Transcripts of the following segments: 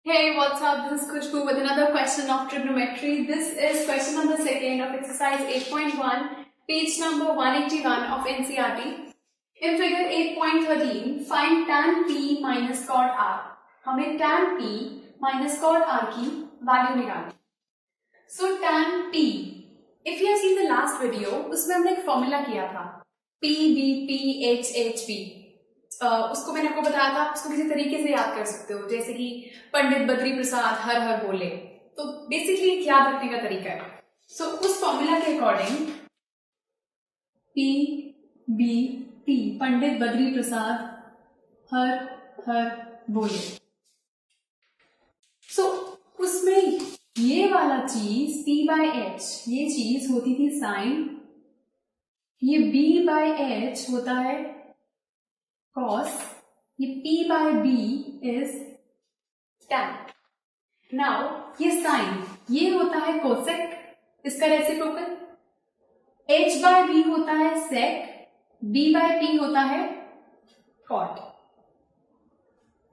Hey, what's up? This is Kushbu with another question of trigonometry. This is question number 2 of exercise 8.1, page number 181 of NCERT. In figure 8.13, find tan P minus cot R. हमें tan P minus cot R की value निकालनी. So tan P, if you have seen the last video, उसमें हमने एक formula किया था P B P H H P. उसको मैंने आपको बताया था, उसको किसी तरीके से याद कर सकते हो, जैसे कि पंडित बद्री प्रसाद हर हर बोले. तो बेसिकली याद रखने का तरीका है. सो उस फॉर्मूला के according P B P Pandit Badri Prasad हर हर बोले. सो उसमें ये वाला चीज P बाय H, ये चीज होती थी साइन, ये B बाय H होता है cos, ये P by B is tan. Now ये sin, ये होता है cosec, इसका रेसिप्रोकल. H by B होता है sec, B by P होता है cot.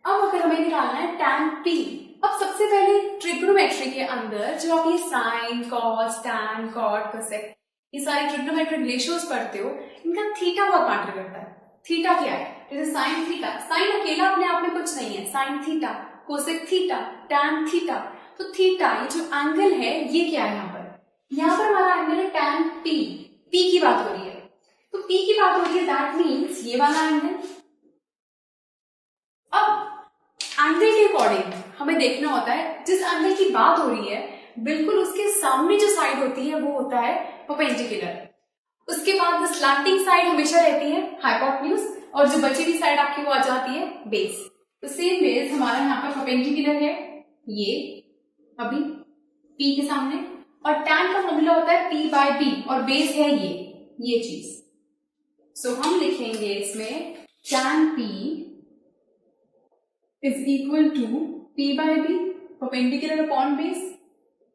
अब अगर हमें निकालना है tan P, अब सबसे पहले ट्रिग्नोमेट्री के अंदर जो आप ये sin, cos, tan, cot, cosec, ये सारे ट्रिग्नोमेट्रिक रेशियोज पढ़ते हो, इनका थीटा बहुत मैटर करता है. थीटा क्या है? जैसे साइन थीटा, साइन अकेला अपने आप में कुछ नहीं है. Sine theta, cosec theta, tan theta. तो थीटा, ये जो एंगल है, ये क्या है? यहाँ पर हमारा एंगल है टैन पी. पी की बात हो रही है, तो पी की बात हो रही है, दैट मीन्स ये वाला एंगल. अब एंगल के अकॉर्डिंग हमें देखना होता है, जिस एंगल की बात हो रही है बिल्कुल उसके सामने जो साइड होती है वो होता है परपेंडिकुलर. उसके बाद स्लैंटिंग साइड हमेशा रहती है हाइपोटेन्यूज, और जो बची हुई साइड आपकी वो आ जाती है बेस. तो सेम बेस हमारा यहाँ पर परपेंडिकुलर है, ये अभी P के सामने, और tan का फॉर्मूला होता है P बाय B, और बेस है ये चीज. सो हम लिखेंगे इसमें tan P is equal to P by B perpendicular upon base.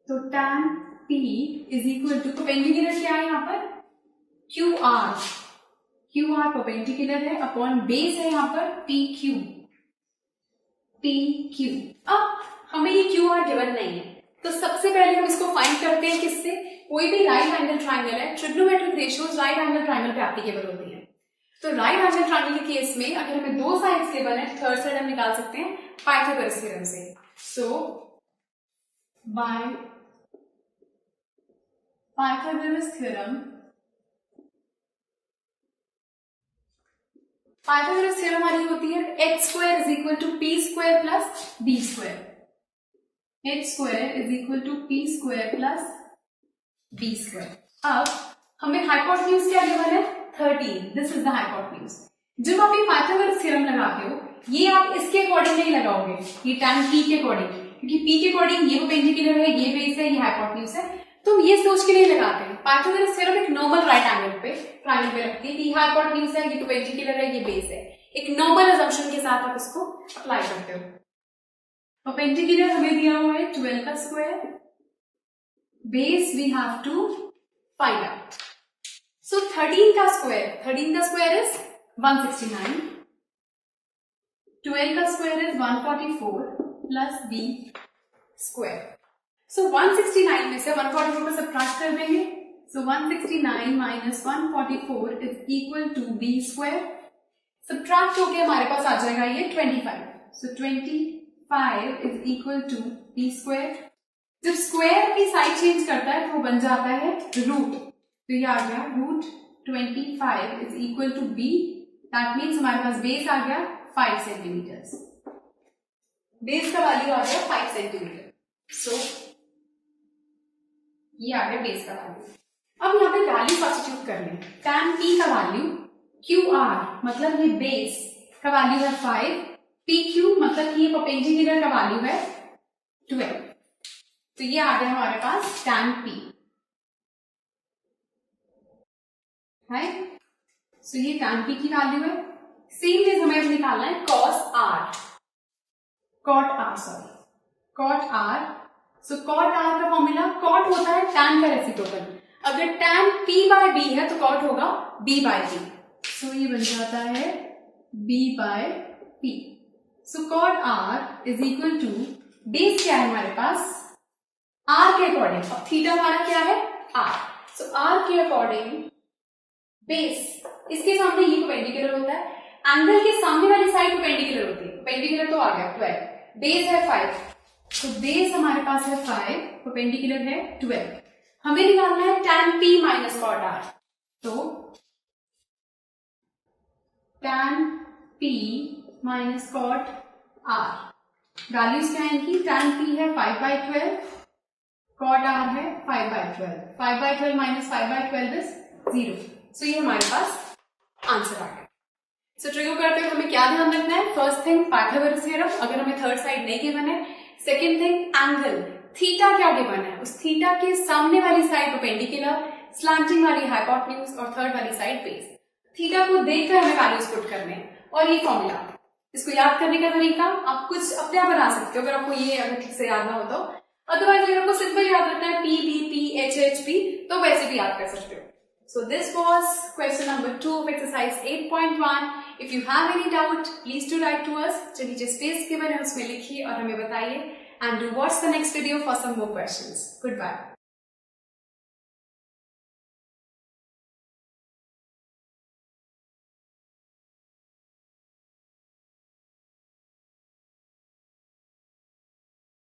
तो tan P is equal to, perpendicular क्या है यहाँ पर? QR. QR परपेंडिकुलर है अपॉन बेस है यहाँ पर PQ. अब हमें ये QR गिवन नहीं है, तो सबसे पहले हम इसको फाइंड करते हैं किससे? कोई भी राइट एंगल ट्राइंगल है, trigonometric ratios right angle triangle पे एप्लीकेबल होती है. तो राइट एंगल ट्राइंगल के केस में अगर हमें दो साइड्स गिवन है, थर्ड साइड हम निकाल सकते हैं पाइथागोरस थ्योरम से. So by Pythagoras theorem, Pythagoras theorem हमारी होती है x square is equal to p square plus b square. x square is equal to p square plus b square. अब हमें हाइपोटेन्यूज क्या गिवन है? 13. This is the hypotenuse. जब आप ये पाइथागोरस थ्योरम लगाते हो, ये आप इसके अकॉर्डिंग नहीं लगाओगे, ये tan p के अकॉर्डिंग, क्योंकि p के अकॉर्डिंग ये परपेंडिकुलर है, ये बेस है, ये हाइपोटेन्यूज है. तो ये सोच के नहीं लगाते हैं. पाइथागोरस थ्योरम एक नॉर्मल राइट एंगल पे ट्रायंगल पे रखती है कि हाइपोटेन्यूज है, ये परपेंडिकुलर है, ये बेस है. एक नॉर्मल अजम्पशन के साथ आप इसको अप्लाई करते हो. परपेंडिकुलर हमें दिया हुआ है 12 का square, base we have to find out. So 13 का स्क्वायर इज 169, 12 का square is 144 plus b square. So 169 में से 144 को सबट्रैक्ट कर देंगे. So 169 minus 144 is equal to b square. Subtract होके हमारे पास आ जाएगा ये 25. So 25 is equal to b square. जब स्क्वायर की साइड चेंज करता है तो वो बन जाता है रूट. तो ये आ गया root 25 is equal to b. That means हमारे पास बेस आ गया 5 सेंटीमीटर. बेस का वैल्यू आ गया 5 सेंटीमीटर. सो ये आ गया बेस का वैल्यू. अब यहाँ पे वैल्यू सब्स्टिट्यूट कर लें. tan P का वैल्यू QR, मतलब ये बेस का वैल्यू है 5, PQ मतलब कि ये परपेंडिकुलर का वैल्यू है 12. तो ये आ गया हमारे पास tan P है. सो ये tan P की वैल्यू है. सेम चीज हमें अब निकालना है cos R. सो cot R का फॉर्मूला, cot होता है tan का रेसिप्रोकल. अगर tan P बाय B है तो cot होगा B बाय P. सो ये बन जाता है B by P. So cot R is equal to base क्या है हमारे पास, आर के अकॉर्डिंग, अब थीटा हमारा क्या है आर, सो आर के अकॉर्डिंग बेस, इसके सामने ये परपेंडिकुलर होता है, एंगल के सामने वाली साइड परपेंडिकुलर होती है, परपेंडिकुलर तो आ गया 12, बेस है 5, तो बेस हमारे पास है 5, परपेंडिकुलर है 12, हमें निकालना है tan p माइनस कॉट r, तो tan p माइनस कॉट r, वैल्यूज क्या है इनकी, tan p है 5/12, कॉट r है 5/12, 5/12 माइनस 5/12 इज 0, सो ये हमारे पास आंसर आ गया। सो ट्रिगर करते हुए हमें क्या ध्यान रखना है, फर्स्ट थिंग पाइथागोरस थ्योरम, अगर हमें थर्ड साइड नहीं गिवन है, सेकेंड थिंग एंगल, थीटा क्या गिवन है, उस थीटा के सामने वाली साइड परपेंडिकुलर, स्लैंटिंग वाली हाइपोटेन्यूज और थर्ड वाली साइड बेस, थीटा को देखकर हमें वैल्यूज पुट करने हैं, और ये फॉर्मूला, इसको याद करने का तरीका आप कुछ अपने आप बना सकते हो अगर आपको ये अगर ठीक से याद ना हो तो, अदरवाइज अगर आपको सिंपल याद रखना है P B P H H P तो वैसे भी याद कर सकते हो। So this was question number 2 of exercise 8.1. If you have any doubt, please do write to us. जो नीचे space given है उसमें लिखिए और हमें बताइए, and do watch the next video for some more questions. Goodbye.